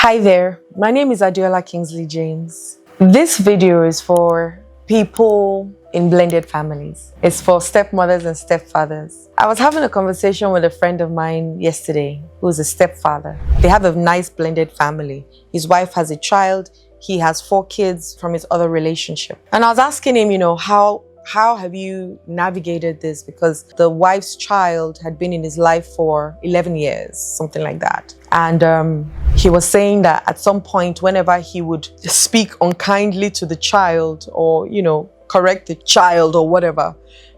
Hi there, my name is Adiola Kingsley James. This video is for people in blended families. It's for stepmothers and stepfathers. I was having a conversation with a friend of mine yesterday who's a stepfather. They have a nice blended family. His wife has a child. He has 4 kids from his other relationship. And I was asking him, how have you navigated this? Because the wife's child had been in his life for 11 years, something like that. And he was saying that at some point, whenever he would speak unkindly to the child or, correct the child or whatever,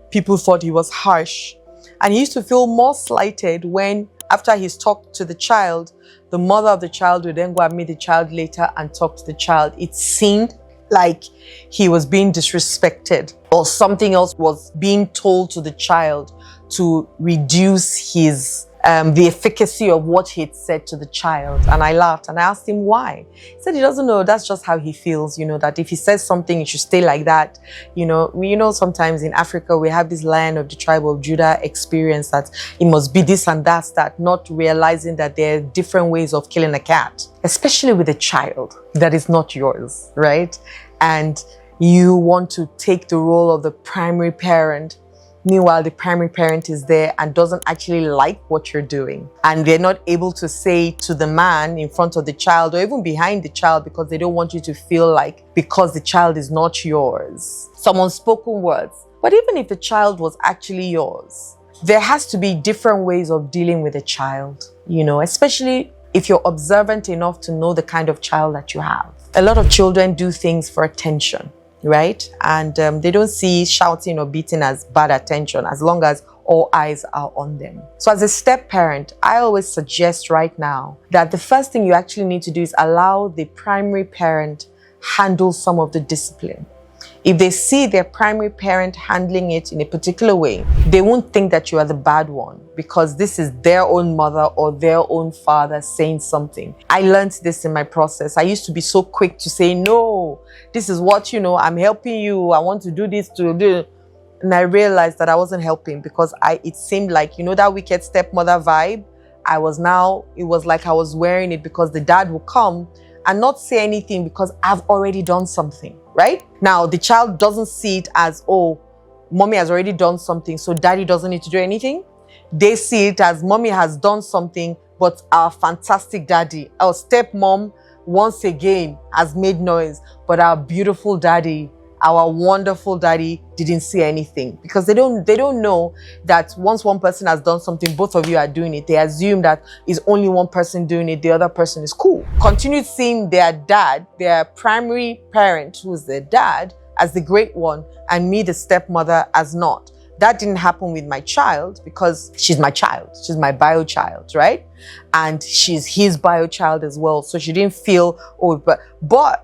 people thought he was harsh. And he used to feel more slighted when, after he's talked to the child, the mother of the child would then go and meet the child later and talk to the child. It seemed like he was being disrespected or something else was being told to the child to reduce his the efficacy of what he'd said to the child. And I laughed and I asked him why. He said he doesn't know, that's just how he feels, that if he says something, it should stay like that. Sometimes in Africa, we have this Lion of the tribe of Judah experience that it must be this and that's that, not realizing that there are different ways of killing a cat, especially with a child that is not yours, right? And you want to take the role of the primary parent. Meanwhile, the primary parent is there and doesn't actually like what you're doing. And they're not able to say to the man in front of the child or even behind the child because they don't want you to feel like because the child is not yours. Some unspoken words. But even if the child was actually yours, there has to be different ways of dealing with a child, especially if you're observant enough to know the kind of child that you have. A lot of children do things for attention. Right? And they don't see shouting or beating as bad attention as long as all eyes are on them. So as a step parent, I always suggest right now that the first thing you actually need to do is allow the primary parent handle some of the discipline. If they see their primary parent handling it in a particular way, they won't think that you are the bad one because this is their own mother or their own father saying something. I learned this in my process. I used to be so quick to say, no, this is what, I'm helping you. I want to do this to do. And I realized that I wasn't helping because it seemed like, that wicked stepmother vibe. It was like I was wearing it because the dad would come and not say anything because I've already done something. Right? Now, the child doesn't see it as, oh, mommy has already done something, so daddy doesn't need to do anything. They see it as mommy has done something, but our fantastic daddy, our stepmom, once again has made noise, but our beautiful daddy, our wonderful daddy didn't see anything because they don't know that once one person has done something, both of you are doing it. They assume that it's only one person doing it, the other person is cool. Continue seeing their dad, their primary parent, who's their dad, as the great one, and me, the stepmother, as not. That didn't happen with my child because she's my child. She's my bio child, right? And she's his bio child as well. So she didn't feel, but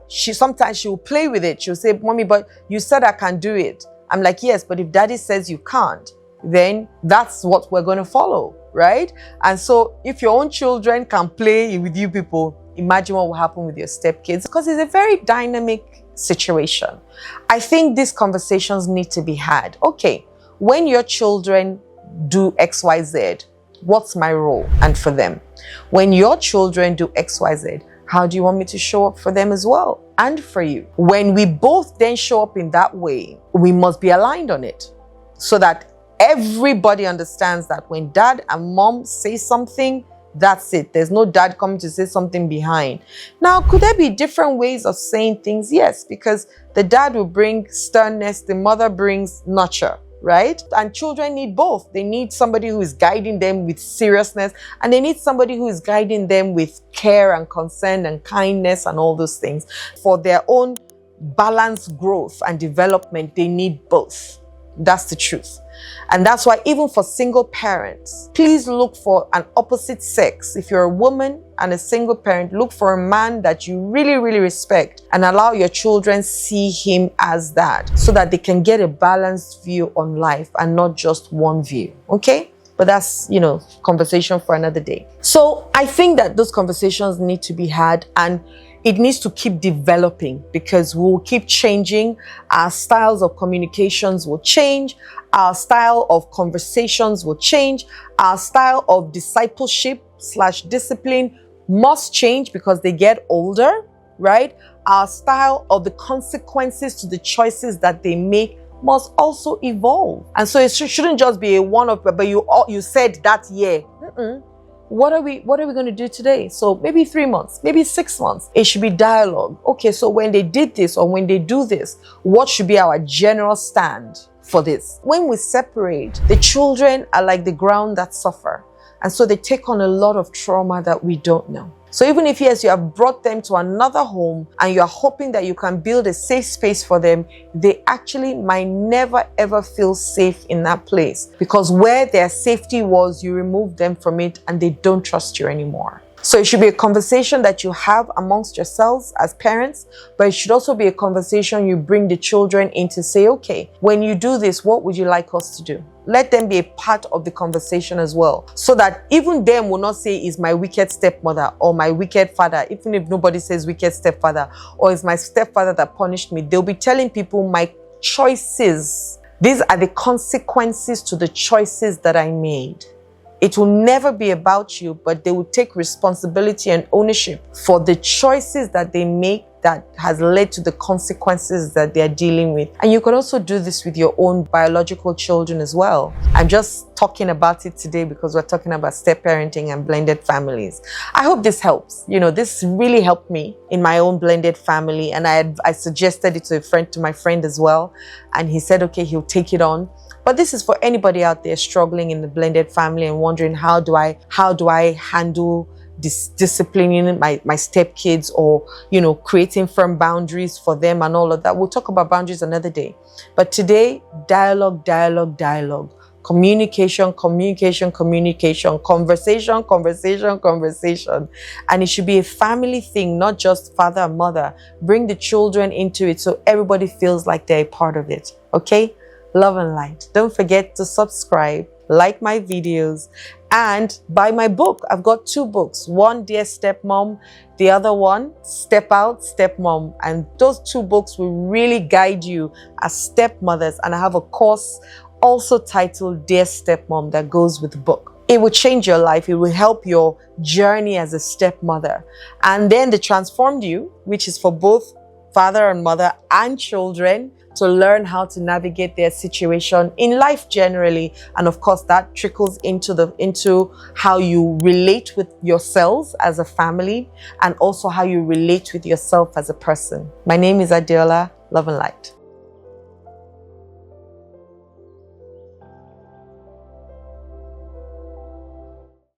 sometimes she will play with it. She'll say, mommy, but you said I can do it. I'm like, yes, but if daddy says you can't, then that's what we're going to follow, right? And so if your own children can play with you people, imagine what will happen with your stepkids because it's a very dynamic situation. I think these conversations need to be had. Okay. When your children do X, Y, Z, what's my role and for them? When your children do X, Y, Z, how do you want me to show up for them as well and for you? When we both then show up in that way, we must be aligned on it so that everybody understands that when dad and mom say something, that's it. There's no dad coming to say something behind. Now, could there be different ways of saying things? Yes, because the dad will bring sternness, the mother brings nurture. Right? And children need both. They need somebody who is guiding them with seriousness, and they need somebody who is guiding them with care and concern and kindness and all those things. For their own balanced growth and development, they need both. That's the truth. And that's why even for single parents, please look for an opposite sex. If you're a woman and a single parent, look for a man that you really, really respect and allow your children see him as that so that they can get a balanced view on life and not just one view. Okay? But that's, conversation for another day. So I think that those conversations need to be had and it needs to keep developing because we'll keep changing. Our styles of communications will change. Our style of conversations will change. Our style of discipleship / discipline must change because they get older, right? Our style of the consequences to the choices that they make must also evolve. And so it shouldn't just be a one-off, but you said that year. What are we going to do today? So maybe 3 months, maybe 6 months. It should be dialogue. Okay, so when they did this or when they do this, what should be our general stand for this? When we separate, the children are like the ground that suffer. And so they take on a lot of trauma that we don't know. So even if, yes, you have brought them to another home and you are hoping that you can build a safe space for them, they actually might never ever feel safe in that place, because where their safety was, you removed them from it and they don't trust you anymore. So it should be a conversation that you have amongst yourselves as parents, but it should also be a conversation you bring the children in to say, okay, when you do this, what would you like us to do? Let them be a part of the conversation as well, so that even them will not say, is my wicked stepmother or my wicked father, even if nobody says wicked stepfather, or is my stepfather that punished me. They'll be telling people my choices. These are the consequences to the choices that I made. It will never be about you, but they will take responsibility and ownership for the choices that they make that has led to the consequences that they're dealing with. And you can also do this with your own biological children as well. I'm just talking about it today because we're talking about step parenting and blended families. I hope this helps. You know, this really helped me in my own blended family, and I suggested it to my friend as well, and he said, okay, he'll take it on. But this is for anybody out there struggling in the blended family and wondering, how do I handle disciplining my stepkids, or, you know, creating firm boundaries for them and all of that. We'll talk about boundaries another day. But today, dialogue, communication, conversation. And it should be a family thing, not just father and mother. Bring the children into it so everybody feels like they're a part of it. Okay? Love and light. Don't forget to subscribe, like my videos, and buy my book. I've got 2 books. One, Dear Stepmom. The other one, Step Out, Stepmom. And those 2 books will really guide you as stepmothers. And I have a course also titled Dear Stepmom that goes with the book. It will change your life. It will help your journey as a stepmother. And then the Transformed You, which is for both father and mother and children, to learn how to navigate their situation in life generally. And of course, that trickles into how you relate with yourselves as a family, and also how you relate with yourself as a person. My name is Adiola. Love and light.